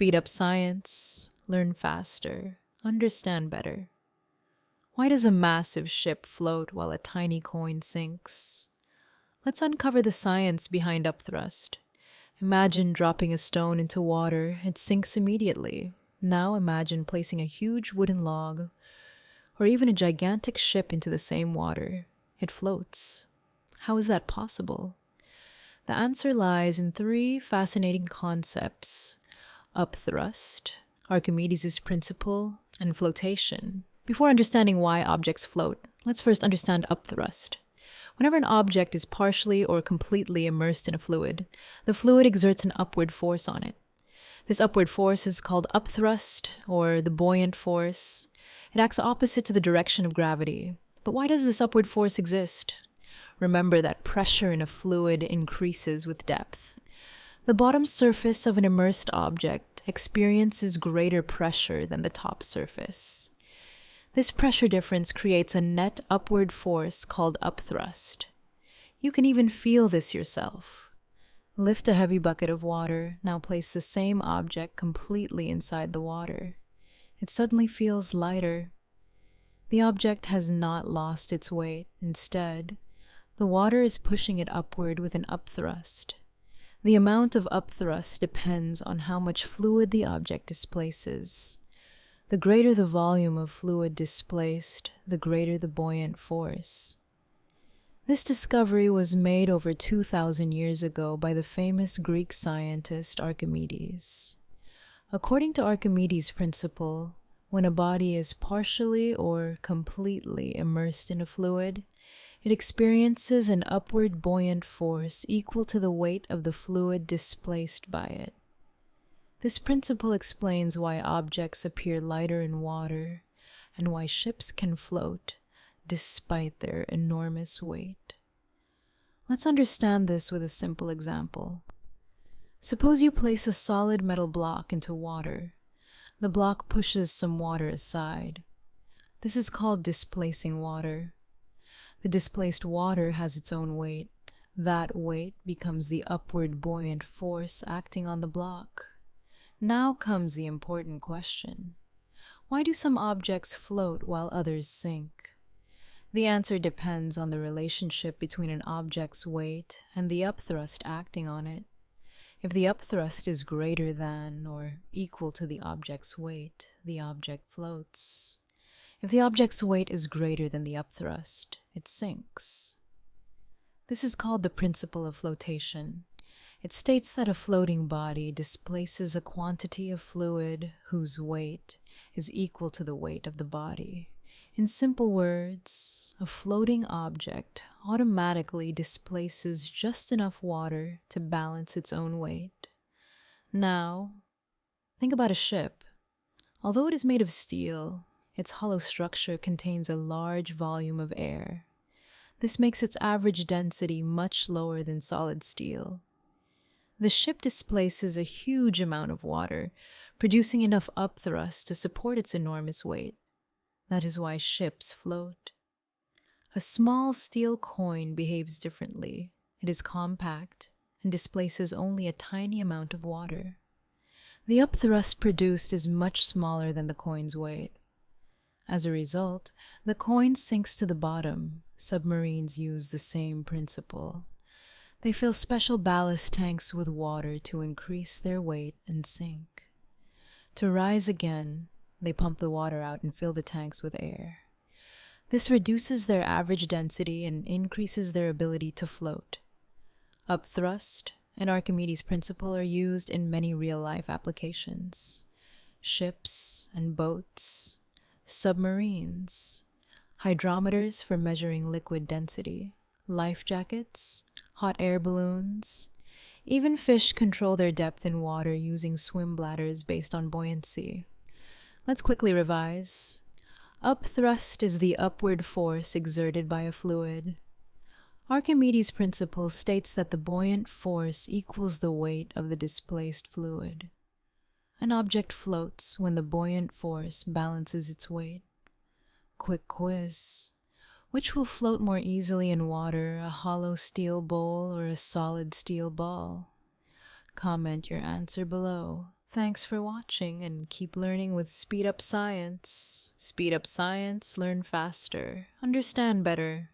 speed up science, learn faster, understand better. Why does a massive ship float while a tiny coin sinks? Let's uncover the science behind upthrust. Imagine dropping a stone into water, it sinks immediately. Now imagine placing a huge wooden log or even a gigantic ship into the same water. It floats. How is that possible? The answer lies in three fascinating concepts: upthrust, Archimedes' Principle, and flotation. Before understanding why objects float, let's first understand upthrust. Whenever an object is partially or completely immersed in a fluid, the fluid exerts an upward force on it. This upward force is called upthrust, or the buoyant force. It acts opposite to the direction of gravity. But why does this upward force exist? Remember that pressure in a fluid increases with depth. The bottom surface of an immersed object experiences greater pressure than the top surface. This pressure difference creates a net upward force called upthrust. You can even feel this yourself. Lift a heavy bucket of water, now place the same object completely inside the water. It suddenly feels lighter. The object has not lost its weight. Instead, the water is pushing it upward with an upthrust. The amount of upthrust depends on how much fluid the object displaces. The greater the volume of fluid displaced, the greater the buoyant force. This discovery was made over 2,000 years ago by the famous Greek scientist Archimedes. According to Archimedes' Principle, when a body is partially or completely immersed in a fluid, it experiences an upward buoyant force equal to the weight of the fluid displaced by it. This principle explains why objects appear lighter in water and why ships can float despite their enormous weight. Let's understand this with a simple example. Suppose you place a solid metal block into water. The block pushes some water aside. This is called displacing water. The displaced water has its own weight. That weight becomes the upward buoyant force acting on the block. Now comes the important question. Why do some objects float while others sink? The answer depends on the relationship between an object's weight and the upthrust acting on it. If the upthrust is greater than or equal to the object's weight, the object floats. If the object's weight is greater than the upthrust, it sinks. This is called the principle of flotation. It states that a floating body displaces a quantity of fluid whose weight is equal to the weight of the body. In simple words, a floating object automatically displaces just enough water to balance its own weight. Now, think about a ship. Although it is made of steel, its hollow structure contains a large volume of air. This makes its average density much lower than solid steel. The ship displaces a huge amount of water, producing enough upthrust to support its enormous weight. That is why ships float. A small steel coin behaves differently. It is compact and displaces only a tiny amount of water. The upthrust produced is much smaller than the coin's weight. As a result, the coin sinks to the bottom. Submarines use the same principle. They fill special ballast tanks with water to increase their weight and sink. To rise again, they pump the water out and fill the tanks with air. This reduces their average density and increases their ability to float. Upthrust and Archimedes' Principle are used in many real-life applications. Ships and boats, submarines, hydrometers for measuring liquid density, life jackets, hot air balloons. Even fish control their depth in water using swim bladders based on buoyancy. Let's quickly revise. Upthrust is the upward force exerted by a fluid. Archimedes' Principle states that the buoyant force equals the weight of the displaced fluid. An object floats when the buoyant force balances its weight. Quick quiz. Which will float more easily in water, a hollow steel bowl or a solid steel ball? Comment your answer below. Thanks for watching and keep learning with Speed Up Science. Speed Up Science, learn faster, understand better.